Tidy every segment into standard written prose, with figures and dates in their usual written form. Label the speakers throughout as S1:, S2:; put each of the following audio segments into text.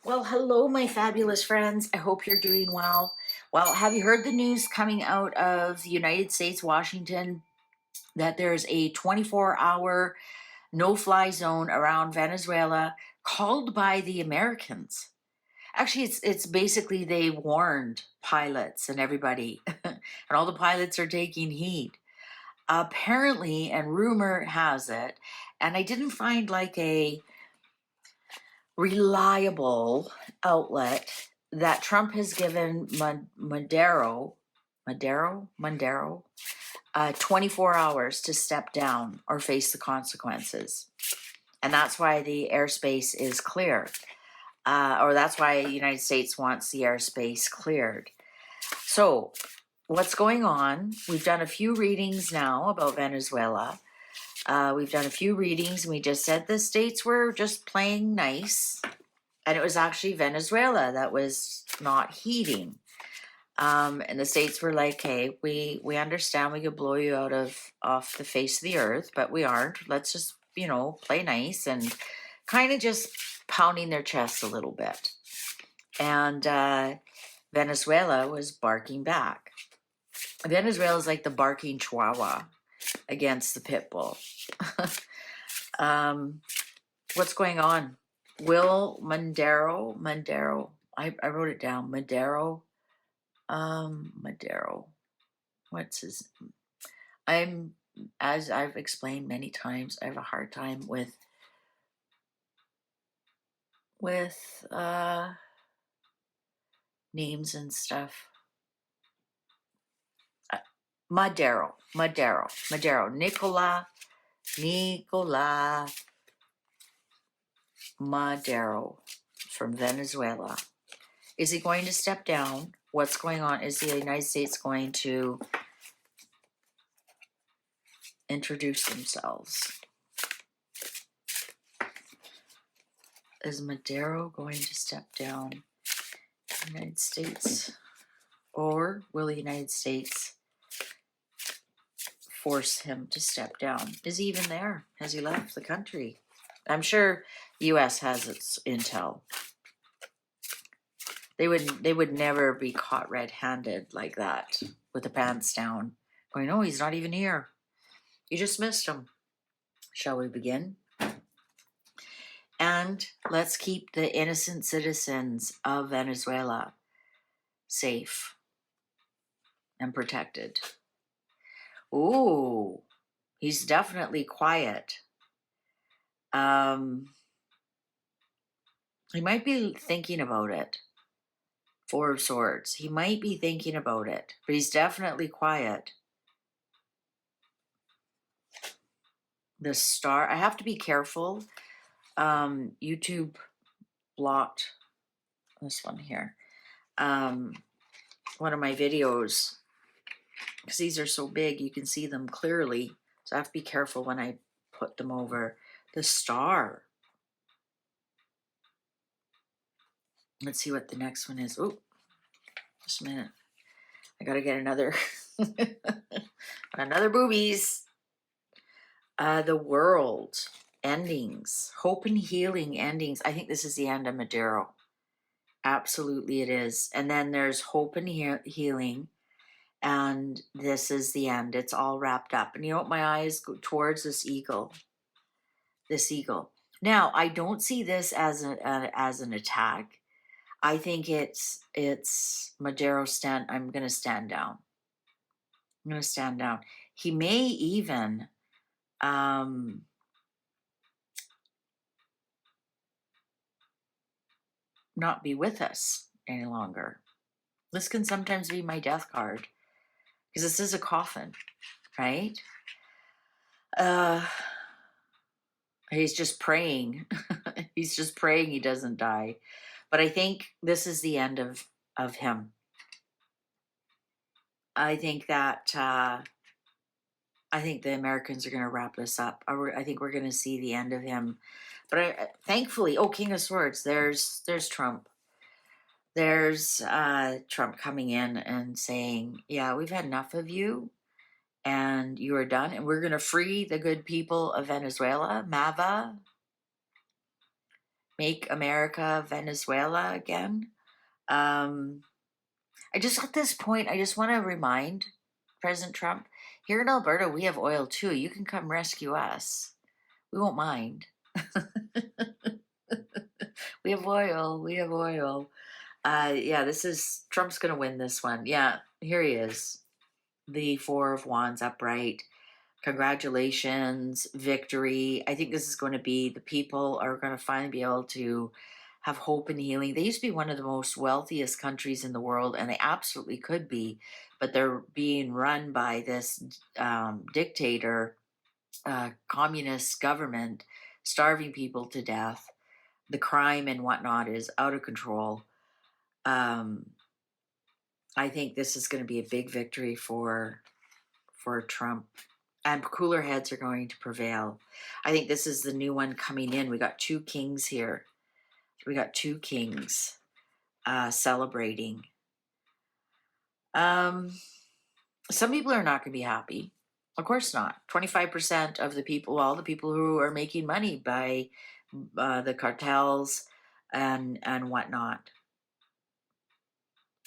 S1: Well, hello, my fabulous friends. I hope you're doing well. Well, have you heard the news coming out of the United States, Washington, that there's a 24-hour no-fly zone around Venezuela called by the Americans? Actually, it's basically they warned pilots and everybody, and all the pilots are taking heed. Apparently, and rumor has it, and I didn't find like a reliable outlet that Trump has given Madero, 24 hours to step down or face the consequences. And that's why the airspace is clear. Or that's why the United States wants the airspace cleared. So, what's going on? We've done a few readings now about Venezuela. We've done a few readings, and we just said the states were just playing nice. And it was actually Venezuela that was not heeding. And the states were like, "Hey, we understand we could blow you off the face of the earth, but we aren't. Let's just play nice," and kind of just pounding their chests a little bit. And Venezuela was barking back. Venezuela is like the barking chihuahua against the pit bull. What's going on? Will Madero, I wrote it down. Madero, what's his, as I've explained many times, I have a hard time with names and stuff. Madero, Nicola Madero from Venezuela. Is he going to step down? What's going on? Is the United States going to introduce themselves? Is Madero going to step down? The United States? Or will the United States force him to step down? Is he even there? Has he left the country? I'm sure the U.S. has its intel. They would never be caught red-handed like that with the pants down, going, "Oh, he's not even here. You just missed him." Shall we begin? And let's keep the innocent citizens of Venezuela safe and protected. Ooh, he's definitely quiet. He might be thinking about it. Four of Swords. He might be thinking about it, but he's definitely quiet. The Star. I have to be careful. YouTube blocked this one here. One of my videos, because these are so big, you can see them clearly. So I have to be careful when I put them over. The Star. Let's see what the next one is. Oh, just a minute. I gotta get another boobies. The World. Endings. Hope and healing endings. I think this is the end of Madero. Absolutely it is. And then there's hope and healing. And this is the end. It's all wrapped up. And you know what? My eyes go towards this eagle. Now, I don't see this as an attack. I think it's Madero I'm going to stand down. He may even not be with us any longer. This can sometimes be my death card, because this is a coffin, right? He's just praying. He's just praying he doesn't die. But I think this is the end of him. I think that I think the Americans are going to wrap this up. I think we're going to see the end of him. But thankfully, King of Swords, there's Trump. There's Trump coming in and saying, "Yeah, we've had enough of you, and you are done, and we're going to free the good people of Venezuela." Mava. make America Venezuela again. I just, at this point, I just want to remind President Trump, here in Alberta, we have oil too. You can come rescue us. We won't mind. We have oil. We have oil. Yeah, this is, Trump's going to win this one. Yeah, here he is. The Four of Wands upright. Congratulations, victory. I think this is going to be, the people are going to finally be able to have hope and healing. They used to be one of the most wealthiest countries in the world, and they absolutely could be, but they're being run by this dictator, communist government, starving people to death. The crime and whatnot is out of control. I think this is going to be a big victory for Trump, and cooler heads are going to prevail. I think this is the new one coming in. We got two kings here. We got two kings celebrating. Some people are not going to be happy. Of course not. 25% of the people, all the people who are making money by the cartels and whatnot.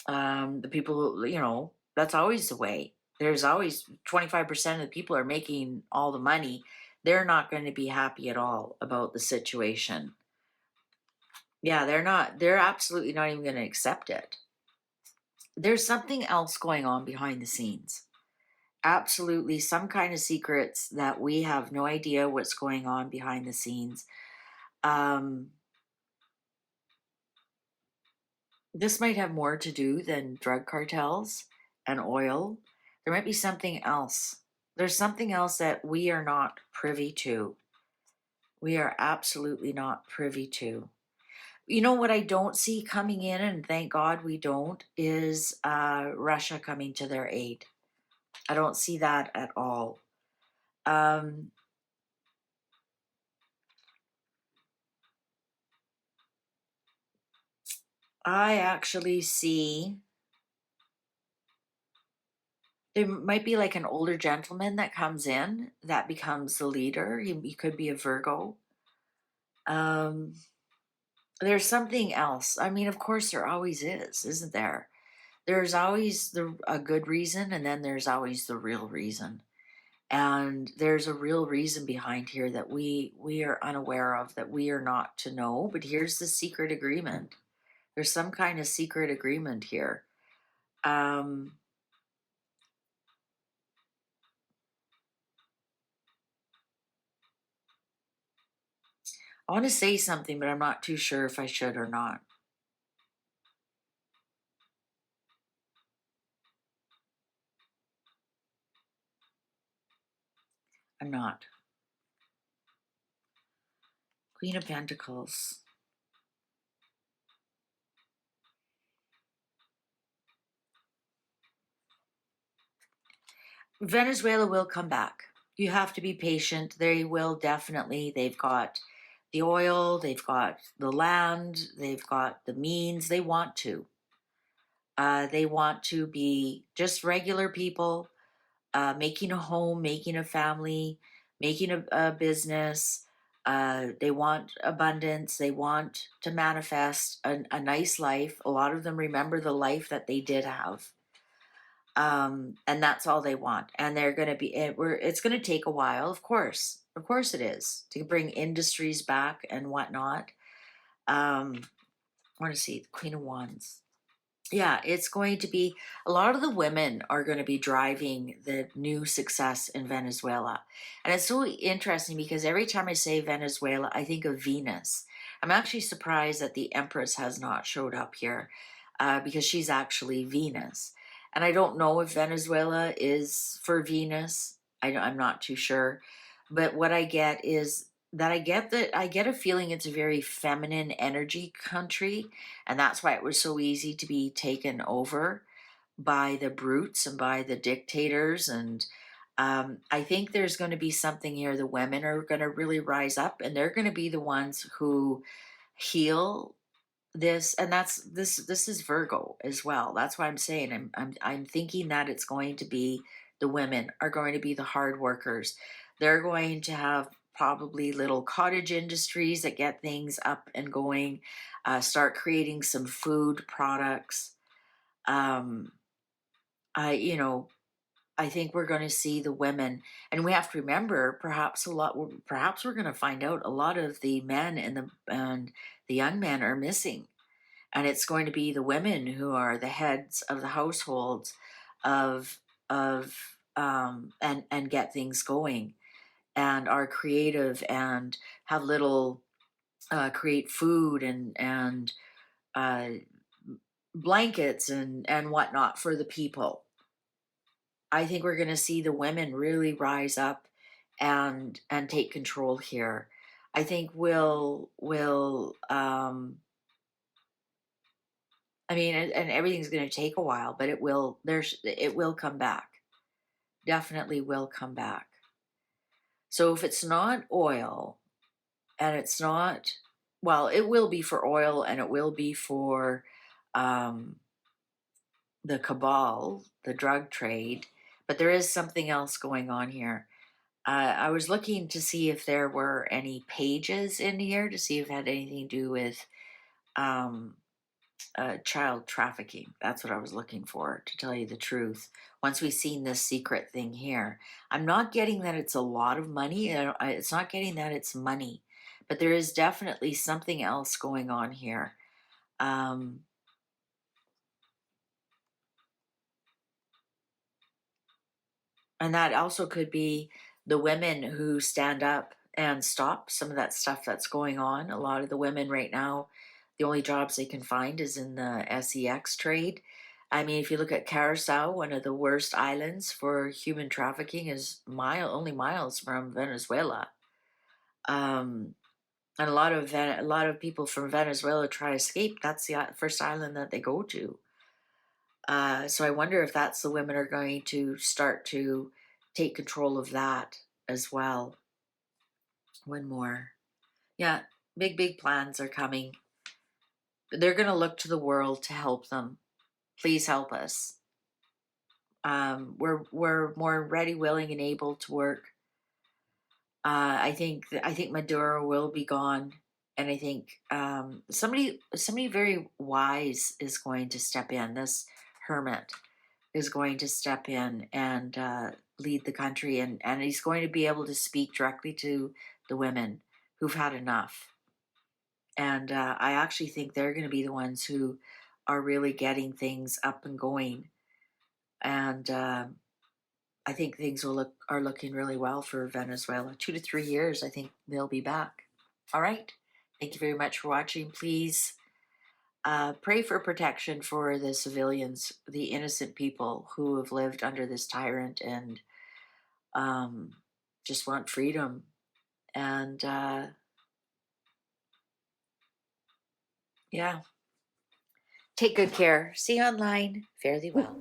S1: The people who, that's always the way. There's always 25% of the people are making all the money. They're not going to be happy at all about the situation. Yeah, they're not. They're absolutely not even going to accept it. There's something else going on behind the scenes. Absolutely some kind of secrets that we have no idea what's going on behind the scenes. This might have more to do than drug cartels and oil. There might be something else. There's something else that we are not privy to. We are absolutely not privy to. You know what I don't see coming in, and thank God we don't, is Russia coming to their aid. I don't see that at all. I actually see there might be like an older gentleman that comes in that becomes the leader. He could be a Virgo. There's something else. I mean, of course, there always is, isn't there? There's always a good reason, and then there's always the real reason. And there's a real reason behind here that we are unaware of, that we are not to know. But here's the secret agreement. There's some kind of secret agreement here. I want to say something, but I'm not too sure if I should or not. I'm not. Queen of Pentacles. Venezuela will come back. You have to be patient. They will definitely. They've got the oil, they've got the land, they've got the means. They want to. They want to be just regular people, making a home, making a family, making a business. They want abundance. They want to manifest a nice life. A lot of them remember the life that they did have. And that's all they want. And they're going to be, it's going to take a while, of course it is, to bring industries back and whatnot. I want to see the Queen of Wands. Yeah, it's going to be, a lot of the women are going to be driving the new success in Venezuela. And it's so interesting because every time I say Venezuela, I think of Venus. I'm actually surprised that the Empress has not showed up here because she's actually Venus. And I don't know if Venezuela is for Venus. I'm not too sure. But what I get is that I get a feeling it's a very feminine energy country, and that's why it was so easy to be taken over by the brutes and by the dictators. And I think there's going to be something here. The women are going to really rise up, and they're going to be the ones who heal this. And this is Virgo as well. That's why I'm saying I'm thinking that it's going to be, the women are going to be the hard workers. They're going to have probably little cottage industries that get things up and going, start creating some food products. Um, you know, I think we're going to see the women, and we have to remember, perhaps we're going to find out a lot of the men and the young men are missing, and it's going to be the women who are the heads of the households of and get things going and are creative and have little create food and uh, blankets and whatnot for the people. I think we're going to see the women really rise up and take control here. I think I mean, and everything's going to take a while, but it will come back. Definitely will come back. So if it's not oil, and it's not, well, it will be for oil, and it will be for um, the cabal, the drug trade, but there is something else going on here. I was looking to see if there were any pages in here to see if it had anything to do with um, child trafficking. That's what I was looking for, to tell you the truth. Once we've seen this secret thing here, I'm not getting that it's a lot of money. It's not getting that it's money, but there is definitely something else going on here. Um, and that also could be the women who stand up and stop some of that stuff that's going on. A lot of the women right now, the only jobs they can find is in the sex trade. I mean, if you look at Curacao, one of the worst islands for human trafficking is only miles from Venezuela. Um, and a lot of people from Venezuela try to escape. That's the first island that they go to. So I wonder if that's the women are going to start to take control of that as well. One more. Yeah, big plans are coming. They're going to look to the world to help them. Please help us. We're more ready, willing, and able to work. I think Maduro will be gone, and I think somebody very wise is going to step in. This hermit is going to step in and lead the country, and he's going to be able to speak directly to the women who've had enough. And I actually think they're going to be the ones who are really getting things up and going. And I think things are looking really well for Venezuela. 2 to 3 years, I think they'll be back. All right. Thank you very much for watching. Please pray for protection for the civilians, the innocent people who have lived under this tyrant and um, just want freedom. And yeah, take good care. See you online. Fare thee well.